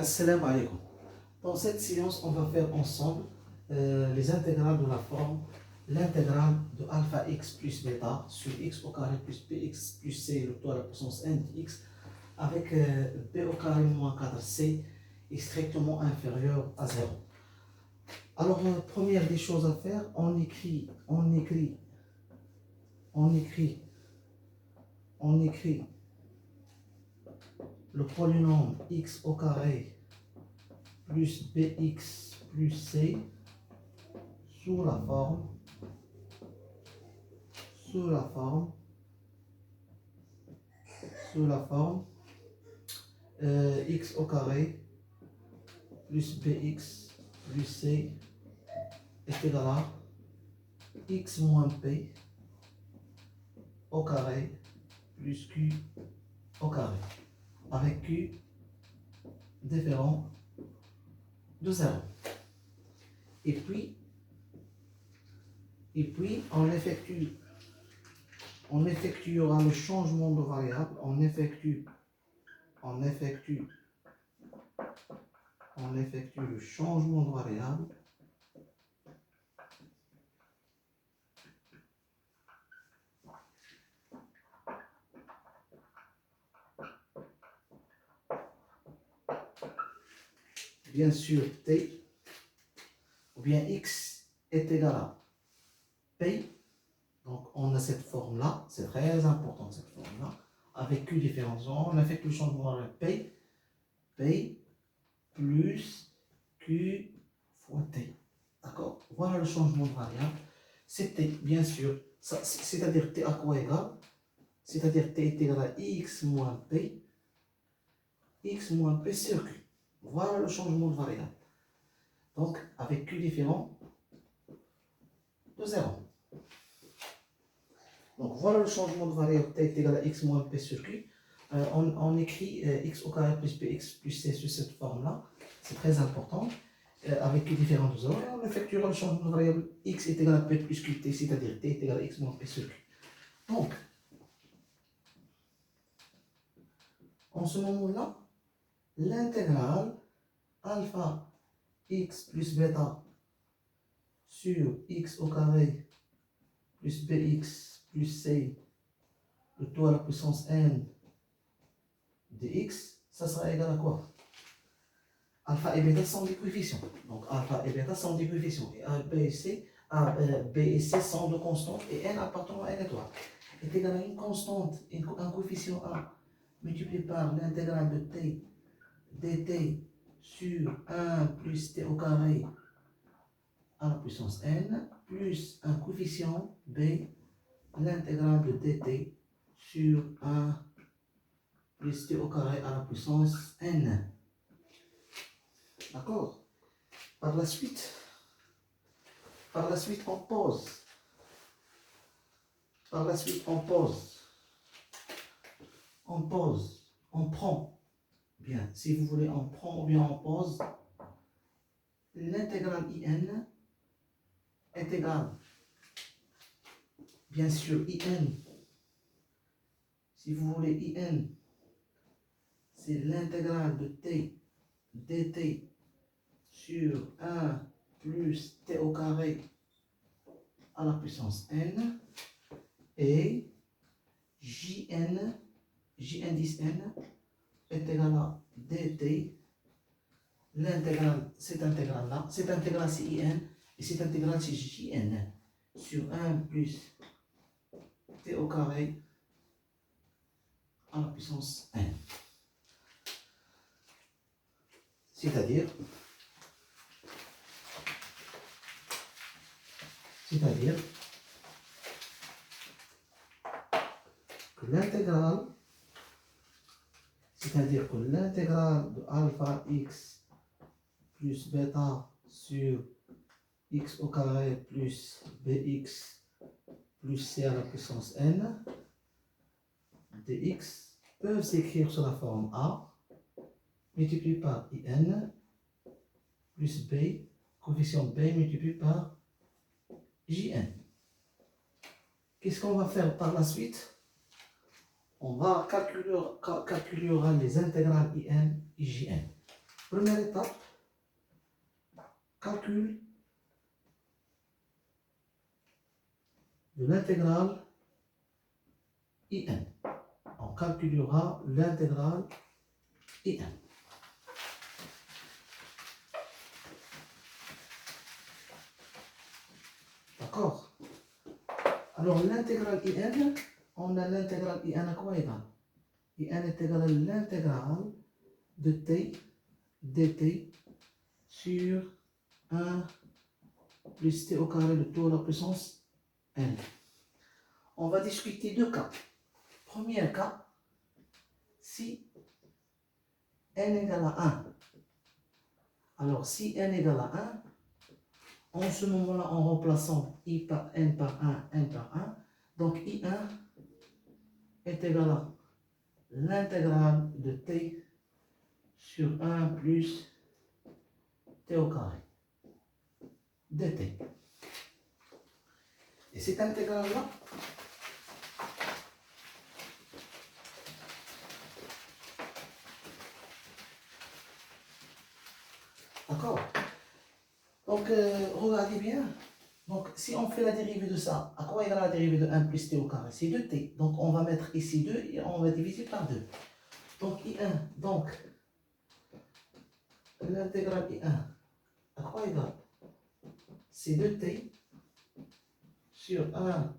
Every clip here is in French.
Assalamu alaikum. Dans cette séance, on va faire ensemble les intégrales de la forme, l'intégrale de alpha x plus bêta sur x au carré plus bx plus c, le tout à la puissance n de x, avec b au carré moins 4c est strictement inférieur à 0. Alors, première des choses à faire, on écrit le polynôme x au carré plus bx plus c sous la forme x au carré plus bx plus c est égal à x moins p au carré plus q au carré, avec q différent de 0. Et puis on effectuera le changement de variable, on effectue le changement de variable bien sûr t ou bien x est égal à p. Donc on a cette forme là, c'est très important cette forme là, avec q différenciant, on effectue le changement de p plus q fois t. D'accord? Voilà le changement de variable. C'est t, bien sûr, c'est-à-dire t à quoi égal? C'est-à-dire t est égal à x moins p sur q. Voilà le changement de variable. Donc, avec q différent de 0. Donc, voilà le changement de variable t est égal à x moins p sur q. On écrit x au carré plus bx plus c sur cette forme-là. C'est très important. Avec q différent de 0, on effectuera le changement de variable x est égal à p plus qt, c'est-à-dire t est égal à x moins p sur q. Donc, en ce moment-là, l'intégrale alpha x plus bêta sur x au carré plus bx plus c, le tout à la puissance n de x, ça sera égal à quoi? Alpha et bêta sont des coefficients. Donc alpha et bêta sont des coefficients. Et A, B et C sont de constantes et n appartenant à n étoile. Est égal à une constante, un coefficient A multiplié par l'intégrale de t dt sur 1 plus t au carré à la puissance n, plus un coefficient b, l'intégrale de dt sur 1 plus t au carré à la puissance n. D'accord? Par la suite, on pose. On prend. Bien, si vous voulez, on prend ou bien on pose. L'intégrale in est égale, bien sûr, in. Si vous voulez, in, c'est l'intégrale de t dt sur 1 plus t au carré à la puissance n, et jn 10n est égal à dt, l'intégrale, cette intégrale-là, cette intégrale c'est in, et cette intégrale c'est jn, sur 1 plus t au carré à la puissance n. C'est-à-dire que l'intégrale de alpha x plus bêta sur x au carré plus bx plus c à la puissance n dx peuvent s'écrire sous la forme A multiplié par in plus b, coefficient b multiplié par jn. Qu'est-ce qu'on va faire par la suite? On va calculer les intégrales in et jn. Première étape, calcul de l'intégrale IN. On calculera l'intégrale IN. D'accord? Alors, l'intégrale IN, on a l'intégrale IN à quoi égal? IN est égal à l'intégrale de t dt sur 1 plus t au carré de tout à la puissance n. On va discuter deux cas. Premier cas, si n égale à 1. Alors, si n égale à 1, en ce moment-là, en remplaçant I par n par 1, n par 1, donc I1 est égal à l'intégrale de t sur 1 plus t au carré dt. Et cette intégrale-là, d'accord? Donc, regardez bien. Donc, si on fait la dérivée de ça, à quoi égale la dérivée de 1 plus t au carré? C'est 2t. Donc, on va mettre ici 2 et on va diviser par 2. Donc, I1, donc, l'intégrale I1, à quoi égale? C'est 2t sur 1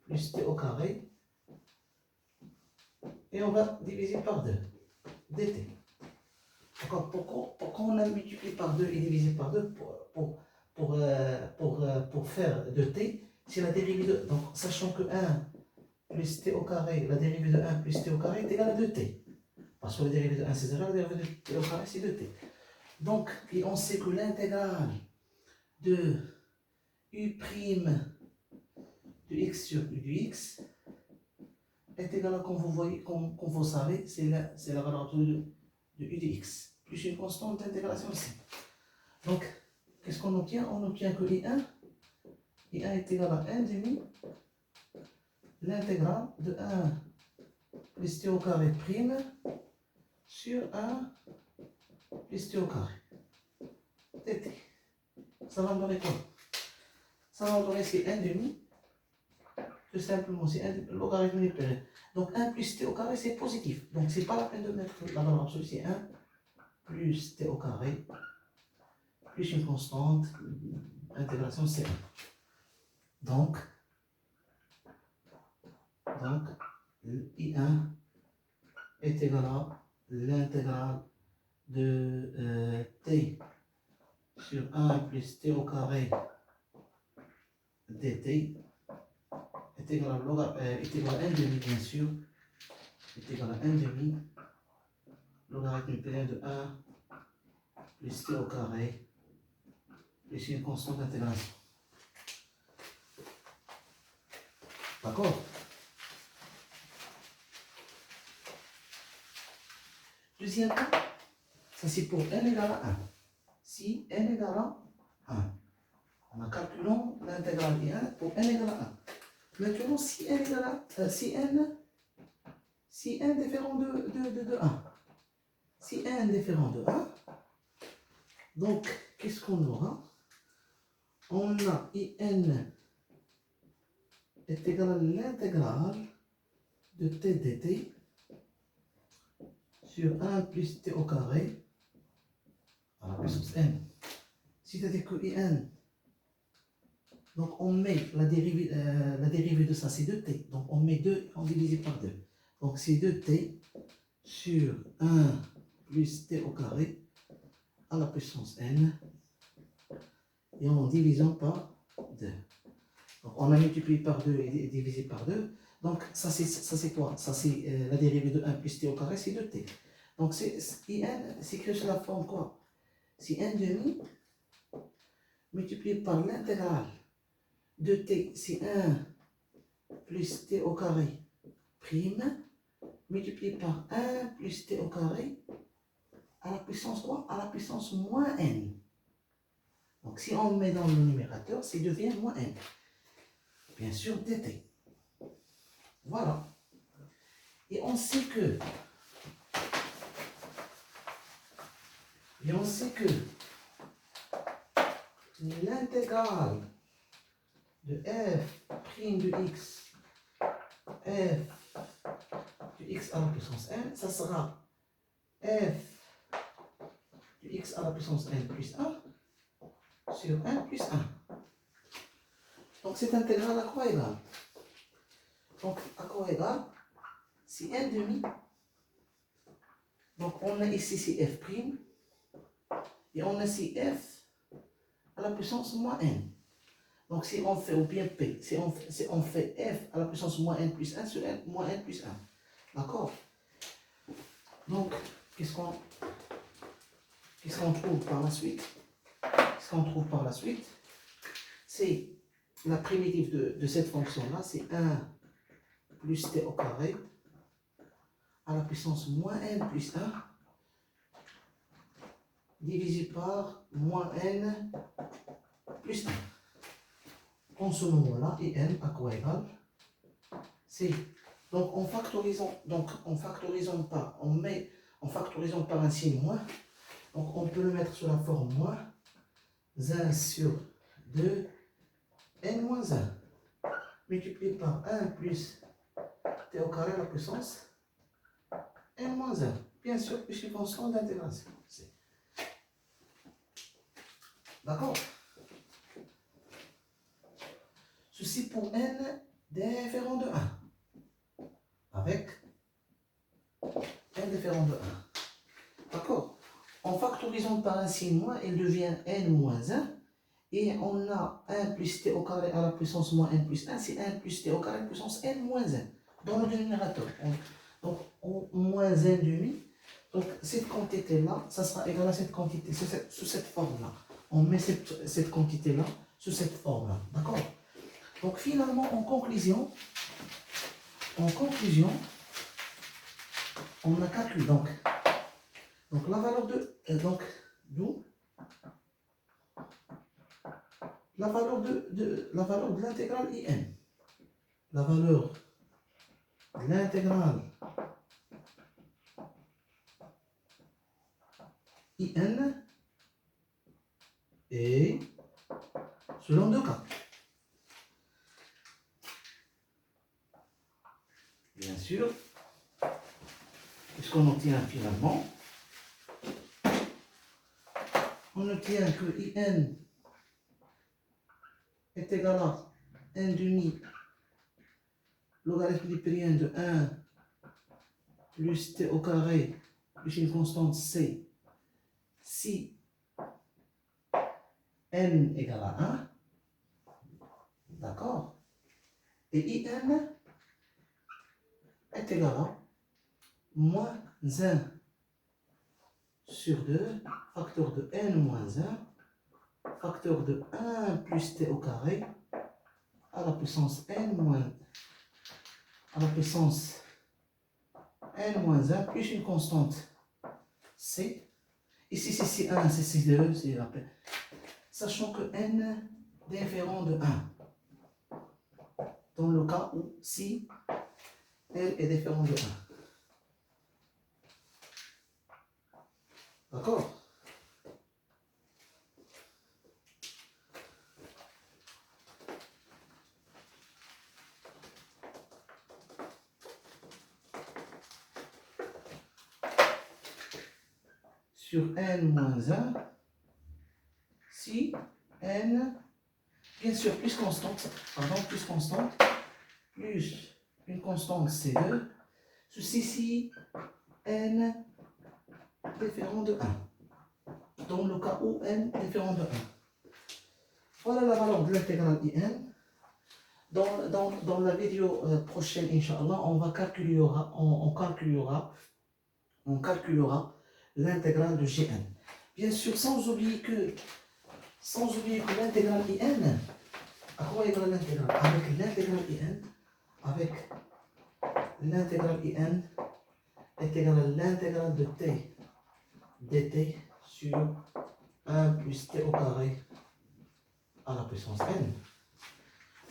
plus t au carré. Et on va diviser par 2. dt. D'accord? Pourquoi on a multiplié par 2 et divisé par 2 pour faire de t? C'est la dérivée de... Donc, sachant que 1 plus t au carré, la dérivée de 1 plus t au carré est égale à 2t. Parce que la dérivée de 1 c'est 0, la dérivée de t au carré c'est 2t. Donc, et on sait que l'intégrale de u' de x sur u de x est égale à, comme vous voyez, comme vous savez, c'est la valeur absolue de u de x, plus une constante d'intégration ici. Donc, qu'est-ce qu'on obtient? On obtient que I1 est égal à 1 demi l'intégrale de 1 plus t au carré prime sur 1 plus t au carré dt. Ça va me donner quoi? Ça va me donner c'est 1 demi, tout simplement, c'est un logarithme unique. Donc 1 plus t au carré c'est positif, donc c'est pas la peine de mettre la valeur absolue, c'est 1 plus t au carré plus une constante, intégration C1. Donc I1 est égal à l'intégrale de t sur 1 plus t au carré dt est égal à 1 demi, bien sûr, est égal à 1 demi logarithme plein de 1 plus t au carré plus une constante d'intégration. D'accord? Deuxième cas, ça c'est pour n égale à 1. Si n égale à 1, on a calculons l'intégrale I1 pour n égale à 1. Maintenant, si n égale à si n différent de 1, si n différent de 1, donc qu'est-ce qu'on aura? On a IN est égal à l'intégrale de t dt sur 1 plus t au carré à la puissance n. C'est-à-dire que IN, donc on met la dérivée de ça, c'est 2t. Donc on met 2, on divise par 2. Donc c'est 2t sur 1 plus t au carré à la puissance n. Et en divisant par 2. Donc on a multiplié par 2 et divisé par 2. Donc ça c'est quoi? Ça c'est la dérivée de 1 plus t au carré, c'est 2t. Donc IN s'écrit sous la forme quoi? C'est 1 demi multiplié par l'intégrale de t, c'est 1 plus t au carré prime multiplié par 1 plus t au carré à la puissance quoi? À la puissance moins n. Donc si on met dans le numérateur, c'est devient moins n. Bien sûr, dt. Voilà. Et on sait que Et on sait que l'intégrale de f' de x, f de x à la puissance n, ça sera f de x à la puissance n plus 1 sur 1 plus 1. Donc cette intégrale à quoi égale? Donc à quoi égale? Si n demi, donc on a ici c'est f', et on a ici f à la puissance moins n. Donc si on fait, ou bien p, si on fait f à la puissance moins n plus 1 sur n moins n plus 1. D'accord? Donc, qu'est-ce qu'on trouve par la suite? Ce qu'on trouve par la suite, c'est la primitive de cette fonction-là, c'est 1 plus t au carré à la puissance moins n plus 1 divisé par moins n plus 1. En ce moment-là, et n à quoi égal? C'est donc en factorisant par un signe moins, donc on peut le mettre sous la forme moins 1 sur 2 n moins 1 multiplié par 1 plus t au carré à la puissance n moins 1. Bien sûr, puisque constante d'intégration. D'accord? Ceci pour n différent de 1. Avec n différent de 1. D'accord? En factorisant par un signe moins, il devient n moins 1. Et on a 1 plus t au carré à la puissance moins n plus 1, c'est 1 plus t au carré à la puissance n moins 1. Dans le dénominateur. Donc, moins 1 demi. Donc, cette quantité-là, ça sera égal à cette quantité, sous cette forme-là. On met cette quantité-là sous cette forme-là. D'accord? Donc, finalement, en conclusion, on a calculé. Donc la valeur de. D'où la valeur de l'intégrale IN. La valeur de l'intégrale IN est selon deux cas. Bien sûr, puisqu'on obtient finalement, on obtient que IN est égal à n demi logarithme d'hypérien de 1 plus t au carré plus une constante c si n égale à 1. D'accord? Et IN est égal à moins 1 sur 2, facteur de n moins 1, facteur de 1 plus t au carré à la puissance n moins, à la puissance n moins 1 plus une constante c. Ici c'est 1, c'est 2, c'est la peine. Sachant que n différent de 1. Dans le cas où si n est différent de 1. D'accord? Sur n moins 1, si n, bien sûr, plus constante, plus une constante C2, ceci si n différent de 1. Dans le cas où n différent de 1. Voilà la valeur de l'intégrale IN. Dans la vidéo prochaine, Inch'Allah, on calculera l'intégrale de Gn. Bien sûr, sans oublier que l'intégrale IN, à quoi égale l'intégrale? Avec l'intégrale IN est égale à l'intégrale de t dt sur 1 plus t au carré à la puissance n.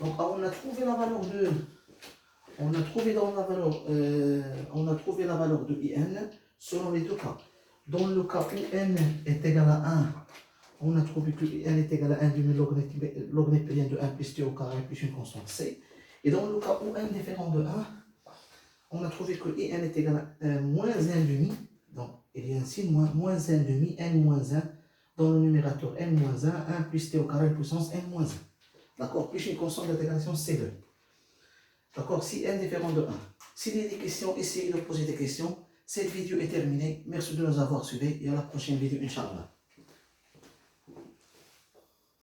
Donc on a trouvé la valeur de on a trouvé la valeur de IN selon les deux cas. Dans le cas où n est égal à 1, on a trouvé que n est égal à 1 demi log neptunien de 1 plus t au carré plus une constante c. Et dans le cas où n différent de 1, on a trouvé que n est égal à moins 1 demi. Donc, il y a ainsi moins 1 demi, n moins 1. Dans le numérateur, n moins 1, 1 plus t au carré puissance n moins 1. D'accord? Plus une constante d'intégration C2. D'accord? Si n différent de 1. S'il y a des questions, essayez de poser des questions. Cette vidéo est terminée. Merci de nous avoir suivis et à la prochaine vidéo, Inch'Allah.